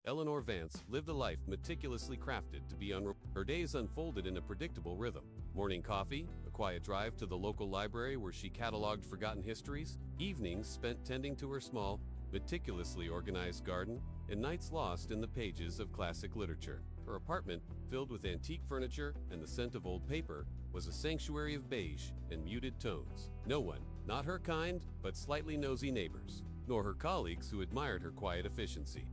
Eleanor Vance lived a life meticulously crafted to be unreal. Her days unfolded in a predictable rhythm. Morning coffee, a quiet drive to the local library where she cataloged forgotten histories, evenings spent tending to her small, meticulously organized garden, and nights lost in the pages of classic literature. Her apartment, filled with antique furniture and the scent of old paper, was a sanctuary of beige and muted tones. No one, not her kind, but slightly nosy neighbors, nor her colleagues who admired her quiet efficiency,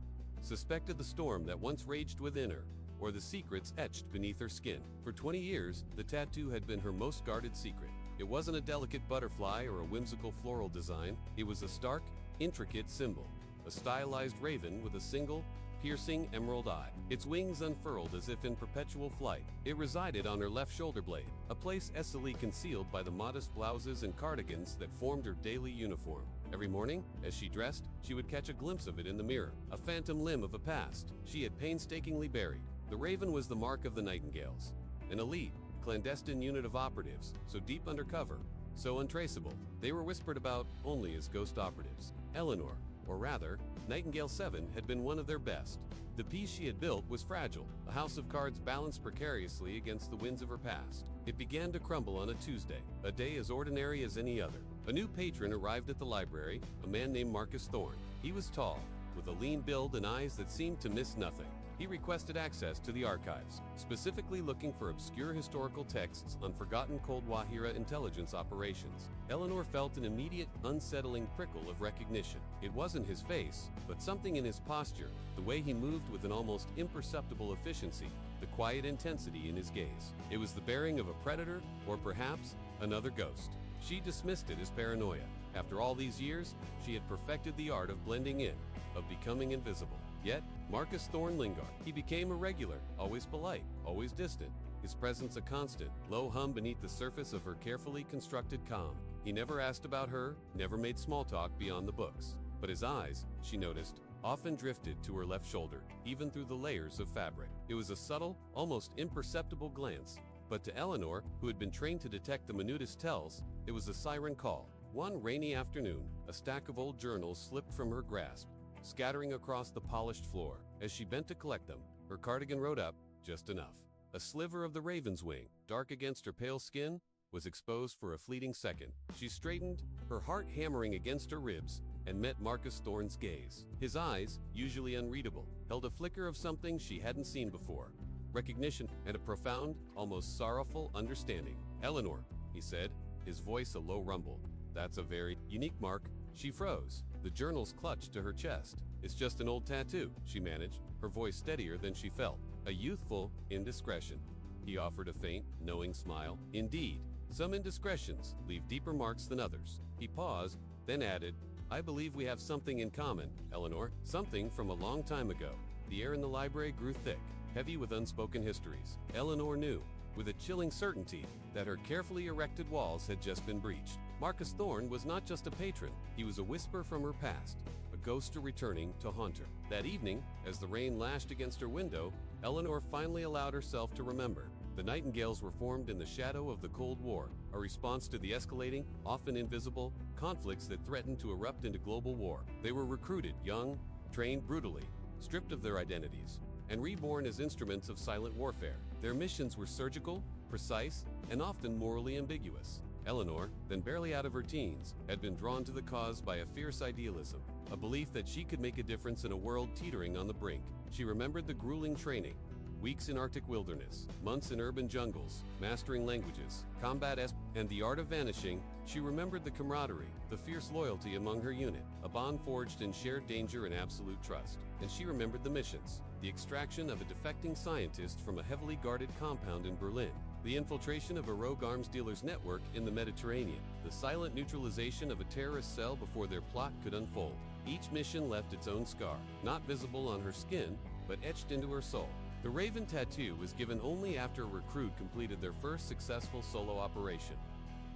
suspected the storm that once raged within her, or the secrets etched beneath her skin. For 20 years, the tattoo had been her most guarded secret. It wasn't a delicate butterfly or a whimsical floral design. It was a stark, intricate symbol, a stylized raven with a single, piercing emerald eye, its wings unfurled as if in perpetual flight. It resided on her left shoulder blade, a place estilly concealed by the modest blouses and cardigans that formed her daily uniform. Every morning, as she dressed, she would catch a glimpse of it in the mirror, a phantom limb of a past she had painstakingly buried. The raven was the mark of the Nightingales, an elite, clandestine unit of operatives, so deep undercover, so untraceable, they were whispered about only as ghost operatives. Eleanor, or rather, Nightingale 7 had been one of their best. The piece she had built was fragile, a house of cards balanced precariously against the winds of her past. It began to crumble on a Tuesday, a day as ordinary as any other. A new patron arrived at the library, a man named Marcus Thorne. He was tall, with a lean build and eyes that seemed to miss nothing. He requested access to the archives, specifically looking for obscure historical texts on forgotten Cold Wahira intelligence operations. Eleanor felt an immediate, unsettling prickle of recognition. It wasn't his face, but something in his posture, the way he moved with an almost imperceptible efficiency, the quiet intensity in his gaze. It was the bearing of a predator, or perhaps another ghost. She dismissed it as paranoia. After all these years, she had perfected the art of blending in, of becoming invisible. Yet, Marcus Thorne lingered. He became a regular, always polite, always distant, his presence a constant, low hum beneath the surface of her carefully constructed calm. He never asked about her, never made small talk beyond the books. But his eyes, she noticed, often drifted to her left shoulder, even through the layers of fabric. It was a subtle, almost imperceptible glance, but to Eleanor, who had been trained to detect the minutest tells, it was a siren call. One rainy afternoon, a stack of old journals slipped from her grasp, scattering across the polished floor. As she bent to collect them, her cardigan rode up just enough. A sliver of the raven's wing, dark against her pale skin, was exposed for a fleeting second. She straightened, her heart hammering against her ribs, and met Marcus Thorne's gaze. His eyes, usually unreadable, held a flicker of something she hadn't seen before. Recognition and a profound, almost sorrowful understanding. "Eleanor," he said, his voice a low rumble. "That's a very unique mark." She froze. The journals clutched to her chest. "It's just an old tattoo," she managed, her voice steadier than she felt. A youthful indiscretion. He offered a faint, knowing smile. "Indeed, some indiscretions leave deeper marks than others." He paused, then added, "I believe we have something in common, Eleanor, something from a long time ago." The air in the library grew thick, heavy with unspoken histories. Eleanor knew, with a chilling certainty, that her carefully erected walls had just been breached. Marcus Thorne was not just a patron, he was a whisper from her past, a ghost returning to haunt her. That evening, as the rain lashed against her window, Eleanor finally allowed herself to remember. The Nightingales were formed in the shadow of the Cold War, a response to the escalating, often invisible, conflicts that threatened to erupt into global war. They were recruited young, trained brutally, stripped of their identities, and reborn as instruments of silent warfare. Their missions were surgical, precise, and often morally ambiguous. Eleanor, then barely out of her teens, had been drawn to the cause by a fierce idealism, a belief that she could make a difference in a world teetering on the brink. She remembered the grueling training, weeks in Arctic wilderness, months in urban jungles, mastering languages, combat and the art of vanishing. She remembered the camaraderie, the fierce loyalty among her unit, a bond forged in shared danger and absolute trust. And she remembered the missions, the extraction of a defecting scientist from a heavily guarded compound in Berlin, the infiltration of a rogue arms dealer's network in the Mediterranean, the silent neutralization of a terrorist cell before their plot could unfold. Each mission left its own scar, not visible on her skin, but etched into her soul. The Raven tattoo was given only after a recruit completed their first successful solo operation,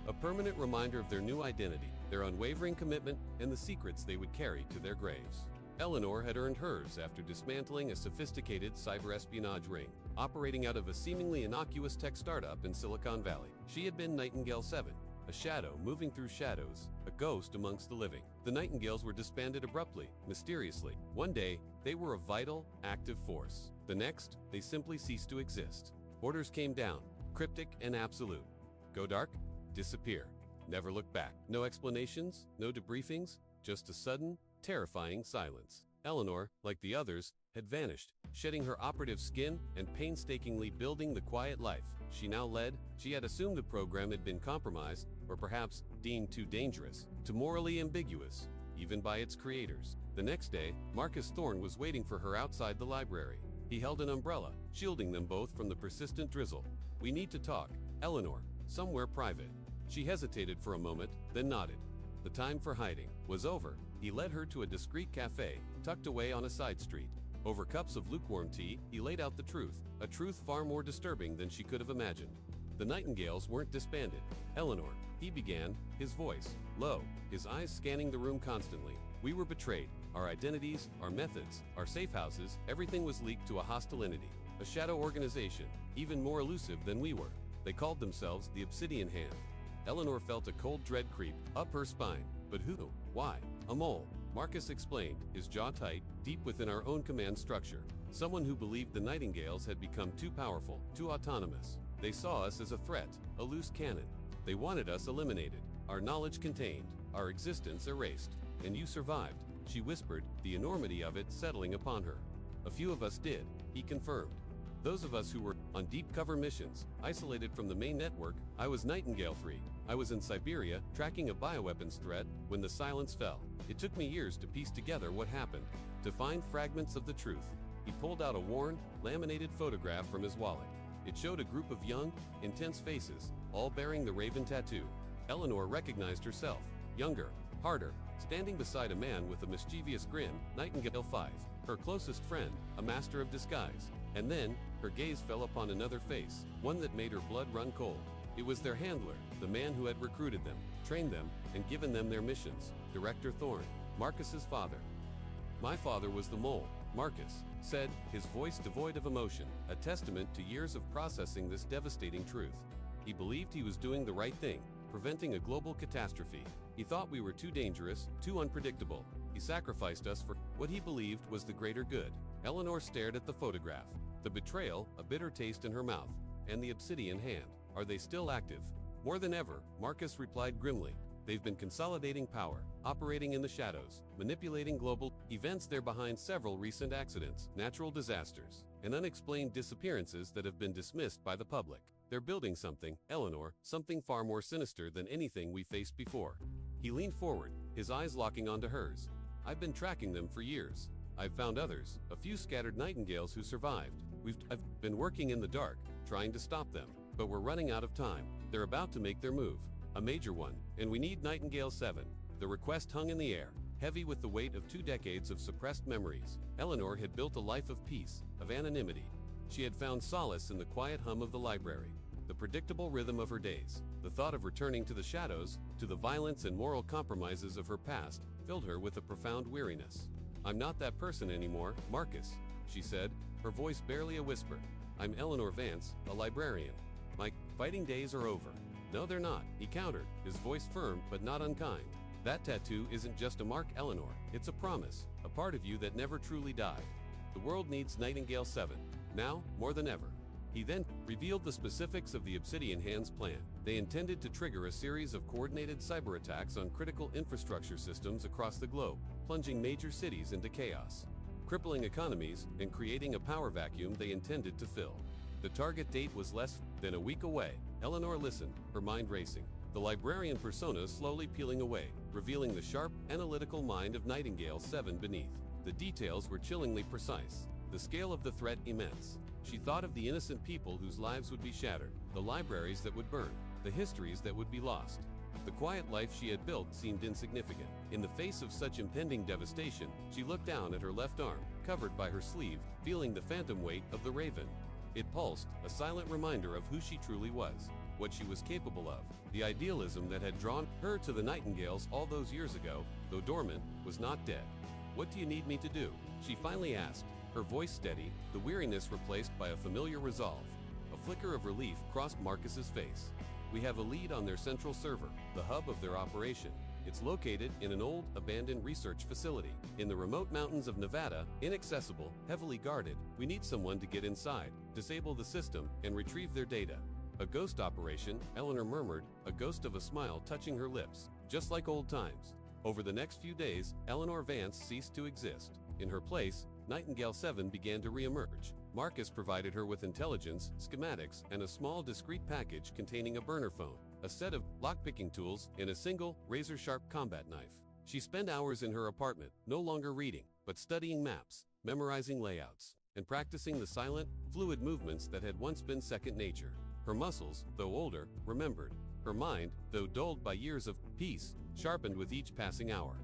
a permanent reminder of their new identity, their unwavering commitment, and the secrets they would carry to their graves. Eleanor had earned hers after dismantling a sophisticated cyber espionage ring, operating out of a seemingly innocuous tech startup in Silicon Valley. She had been Nightingale 7, a shadow moving through shadows, a ghost amongst the living. The Nightingales were disbanded abruptly, mysteriously. One day, they were a vital, active force. The next, they simply ceased to exist. Orders came down, cryptic and absolute. Go dark, disappear, never look back. No explanations, no debriefings, just a sudden, terrifying silence. Eleanor, like the others, had vanished, shedding her operative skin and painstakingly building the quiet life she now led. She had assumed the program had been compromised, or perhaps deemed too dangerous, too morally ambiguous, even by its creators. The next day, Marcus Thorne was waiting for her outside the library. He held an umbrella, shielding them both from the persistent drizzle. "We need to talk, Eleanor, somewhere private." She hesitated for a moment, then nodded. The time for hiding was over. He led her to a discreet cafe, tucked away on a side street. Over cups of lukewarm tea, he laid out the truth, a truth far more disturbing than she could have imagined. The Nightingales weren't disbanded. "Eleanor," he began, his voice low, his eyes scanning the room constantly. "We were betrayed. Our identities, our methods, our safe houses, everything was leaked to a hostile entity, a shadow organization, even more elusive than we were. They called themselves the Obsidian Hand." Eleanor felt a cold dread creep up her spine. But who? Why? "A mole," Marcus explained, his jaw tight, deep within our own command structure. "Someone who believed the Nightingales had become too powerful, too autonomous. They saw us as a threat, a loose cannon. They wanted us eliminated, our knowledge contained, our existence erased. And you survived," she whispered, the enormity of it settling upon her. "A few of us did," he confirmed. "Those of us who were on deep cover missions, isolated from the main network. I was Nightingale 3. I was in Siberia, tracking a bioweapons threat, when the silence fell. It took me years to piece together what happened, to find fragments of the truth." He pulled out a worn, laminated photograph from his wallet. It showed a group of young, intense faces, all bearing the Raven tattoo. Eleanor recognized herself, younger, harder, standing beside a man with a mischievous grin, Nightingale 5, her closest friend, a master of disguise. And then, her gaze fell upon another face, one that made her blood run cold. It was their handler, the man who had recruited them, trained them, and given them their missions, Director Thorne, Marcus's father. "My father was the mole," Marcus said, his voice devoid of emotion, a testament to years of processing this devastating truth. "He believed he was doing the right thing, preventing a global catastrophe. He thought we were too dangerous, too unpredictable. He sacrificed us for what he believed was the greater good." Eleanor stared at the photograph. The betrayal, a bitter taste in her mouth, and the Obsidian Hand. "Are they still active?" "More than ever," Marcus replied grimly. "They've been consolidating power, operating in the shadows, manipulating global events. They're behind several recent accidents, natural disasters, and unexplained disappearances that have been dismissed by the public. They're building something, Eleanor, something far more sinister than anything we faced before." He leaned forward, his eyes locking onto hers. "I've been tracking them for years. I've found others, a few scattered Nightingales who survived. I've been working in the dark, trying to stop them, but we're running out of time. They're about to make their move, a major one, and we need Nightingale 7. The request hung in the air, heavy with the weight of 2 decades of suppressed memories. Eleanor had built a life of peace, of anonymity. She had found solace in the quiet hum of the library, the predictable rhythm of her days. The thought of returning to the shadows, to the violence and moral compromises of her past, filled her with a profound weariness. "I'm not that person anymore, Marcus," she said, her voice barely a whisper. "I'm Eleanor Vance, a librarian. My fighting days are over." "No, they're not," he countered, his voice firm but not unkind. "That tattoo isn't just a mark, Eleanor. It's a promise, a part of you that never truly died. The world needs Nightingale 7, now more than ever." He then revealed the specifics of the Obsidian Hand's plan. They intended to trigger a series of coordinated cyber attacks on critical infrastructure systems across the globe, plunging major cities into chaos, crippling economies, and creating a power vacuum they intended to fill. The target date was less than a week away. Eleanor listened, her mind racing. The librarian persona slowly peeling away, revealing the sharp, analytical mind of Nightingale 7 beneath. The details were chillingly precise, the scale of the threat immense. She thought of the innocent people whose lives would be shattered, the libraries that would burn, the histories that would be lost. The quiet life she had built seemed insignificant. In the face of such impending devastation, she looked down at her left arm, covered by her sleeve, feeling the phantom weight of the Raven. It pulsed, a silent reminder of who she truly was, what she was capable of. The idealism that had drawn her to the Nightingales all those years ago, though dormant, was not dead. "What do you need me to do?" she finally asked, her voice steady, the weariness replaced by a familiar resolve. A flicker of relief crossed Marcus's face. We have a lead on their central server, the hub of their operation. It's located in an old, abandoned research facility in the remote mountains of Nevada, inaccessible, heavily guarded. We need someone to get inside, disable the system, and retrieve their data. A ghost operation, Eleanor murmured, a ghost of a smile touching her lips, just like old times. Over the next few days, Eleanor Vance ceased to exist. In her place, Nightingale 7 began to re-emerge. Marcus provided her with intelligence, schematics, and a small discrete package containing a burner phone, a set of lockpicking tools, and a single, razor-sharp combat knife. She spent hours in her apartment, no longer reading, but studying maps, memorizing layouts, and practicing the silent, fluid movements that had once been second nature. Her muscles, though older, remembered. Her mind, though dulled by years of peace, sharpened with each passing hour.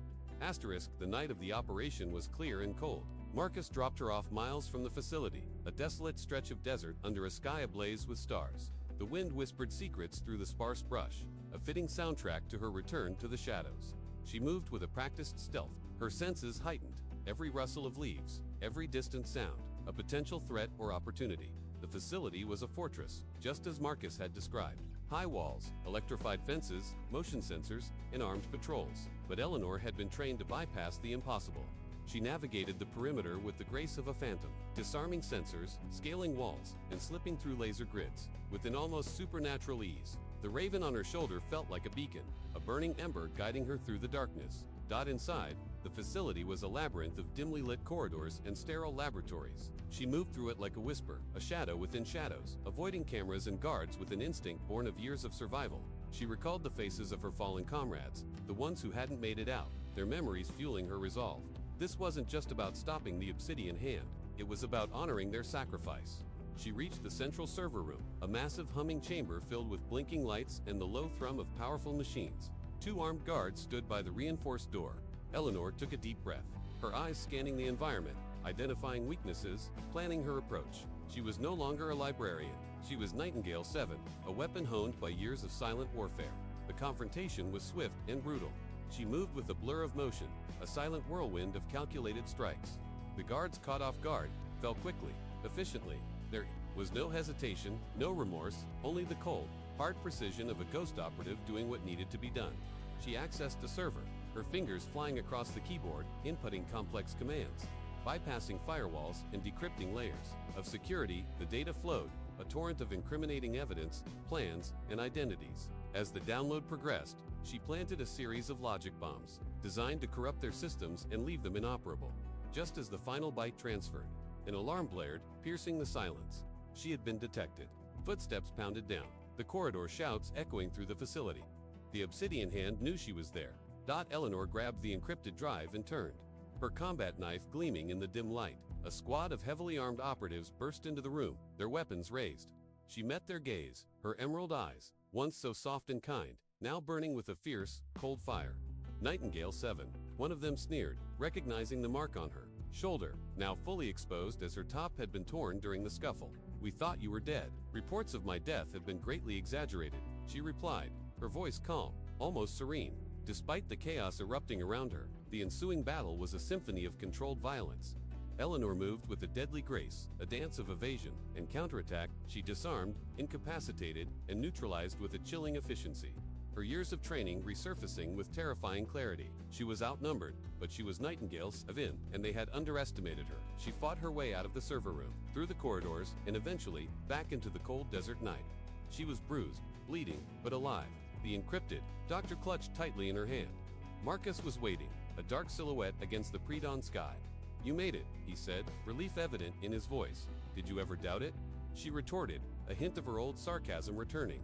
Asterisk, the night of the operation was clear and cold. Marcus dropped her off miles from the facility, a desolate stretch of desert under a sky ablaze with stars. The wind whispered secrets through the sparse brush, a fitting soundtrack to her return to the shadows. She moved with a practiced stealth, her senses heightened, every rustle of leaves, every distant sound, a potential threat or opportunity. The facility was a fortress, just as Marcus had described. High walls, electrified fences, motion sensors, and armed patrols. But Eleanor had been trained to bypass the impossible. She navigated the perimeter with the grace of a phantom, disarming sensors, scaling walls, and slipping through laser grids. With an almost supernatural ease, the raven on her shoulder felt like a beacon, a burning ember guiding her through the darkness. Inside, the facility was a labyrinth of dimly lit corridors and sterile laboratories. She moved through it like a whisper, a shadow within shadows, avoiding cameras and guards with an instinct born of years of survival. She recalled the faces of her fallen comrades, the ones who hadn't made it out, their memories fueling her resolve. This wasn't just about stopping the Obsidian Hand, it was about honoring their sacrifice. She reached the central server room, a massive humming chamber filled with blinking lights and the low thrum of powerful machines. 2 armed guards stood by the reinforced door. Eleanor took a deep breath, her eyes scanning the environment, identifying weaknesses, planning her approach. She was no longer a librarian. She was Nightingale 7, a weapon honed by years of silent warfare. The confrontation was swift and brutal. She moved with a blur of motion, a silent whirlwind of calculated strikes. The guards, caught off guard, fell quickly, efficiently. There was no hesitation, no remorse, only the cold, hard precision of a ghost operative doing what needed to be done. She accessed the server, her fingers flying across the keyboard, inputting complex commands, bypassing firewalls and decrypting layers of security. The data flowed, a torrent of incriminating evidence, plans, and identities. As the download progressed, she planted a series of logic bombs, designed to corrupt their systems and leave them inoperable. Just as the final byte transferred, an alarm blared, piercing the silence. She had been detected. Footsteps pounded down, the corridor shouts echoing through the facility. The Obsidian Hand knew she was there. Eleanor grabbed the encrypted drive and turned, her combat knife gleaming in the dim light. A squad of heavily armed operatives burst into the room, their weapons raised. She met their gaze, her emerald eyes, once so soft and kind, now burning with a fierce, cold fire. Nightingale 7, one of them sneered, recognizing the mark on her shoulder, now fully exposed as her top had been torn during the scuffle. "We thought you were dead. Reports of my death have been greatly exaggerated," she replied, her voice calm, almost serene. Despite the chaos erupting around her, the ensuing battle was a symphony of controlled violence. Eleanor moved with a deadly grace, a dance of evasion and counterattack. She disarmed, incapacitated, and neutralized with a chilling efficiency. Her years of training resurfacing with terrifying clarity. She was outnumbered, but she was Nightingale 7, and they had underestimated her. She fought her way out of the server room, through the corridors, and eventually, back into the cold desert night. She was bruised, bleeding, but alive. The encrypted doctor clutched tightly in her hand. Marcus was waiting, a dark silhouette against the pre-dawn sky. "You made it," he said, relief evident in his voice. "Did you ever doubt it?" She retorted, a hint of her old sarcasm returning.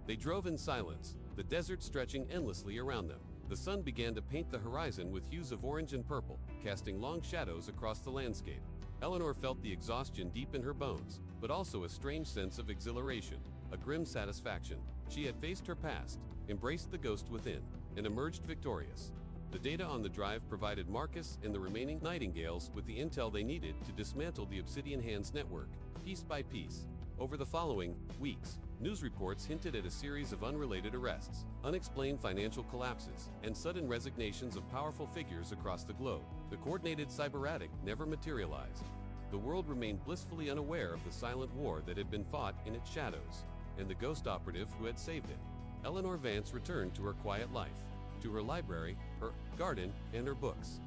They drove in silence, the desert stretching endlessly around them. The sun began to paint the horizon with hues of orange and purple, casting long shadows across the landscape. Eleanor felt the exhaustion deep in her bones, but also a strange sense of exhilaration, a grim satisfaction. She had faced her past, embraced the ghost within, and emerged victorious. The data on the drive provided Marcus and the remaining Nightingales with the intel they needed to dismantle the Obsidian Hand's network, piece by piece. Over the following weeks, news reports hinted at a series of unrelated arrests, unexplained financial collapses, and sudden resignations of powerful figures across the globe. The coordinated cyberattack never materialized. The world remained blissfully unaware of the silent war that had been fought in its shadows. and the ghost operative who had saved it. Eleanor Vance returned to her quiet life, to her library, her garden, and her books.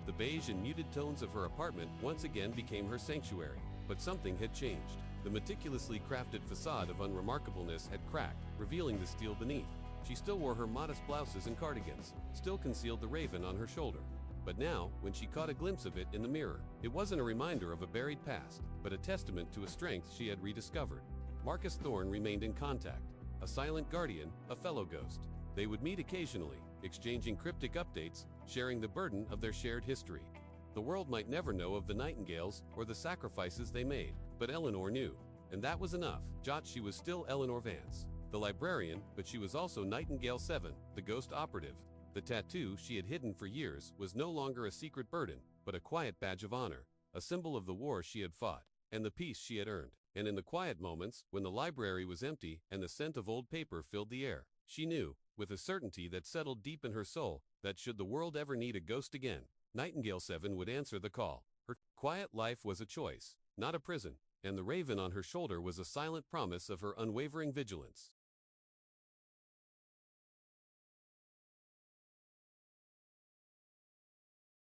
The beige and muted tones of her apartment once again became her sanctuary, but something had changed. The meticulously crafted facade of unremarkableness had cracked, revealing the steel beneath. She still wore her modest blouses and cardigans, still concealed the raven on her shoulder. But now, when she caught a glimpse of it in the mirror, it wasn't a reminder of a buried past, but a testament to a strength she had rediscovered. Marcus Thorne remained in contact, a silent guardian, a fellow ghost. They would meet occasionally, exchanging cryptic updates, sharing the burden of their shared history. The world might never know of the Nightingales or the sacrifices they made, but Eleanor knew. And that was enough. She was still Eleanor Vance, the librarian, but she was also Nightingale 7, the ghost operative. The tattoo she had hidden for years was no longer a secret burden, but a quiet badge of honor, a symbol of the war she had fought, and the peace she had earned. And in the quiet moments, when the library was empty and the scent of old paper filled the air, she knew, with a certainty that settled deep in her soul, that should the world ever need a ghost again, Nightingale 7 would answer the call. Her quiet life was a choice, not a prison, and the raven on her shoulder was a silent promise of her unwavering vigilance.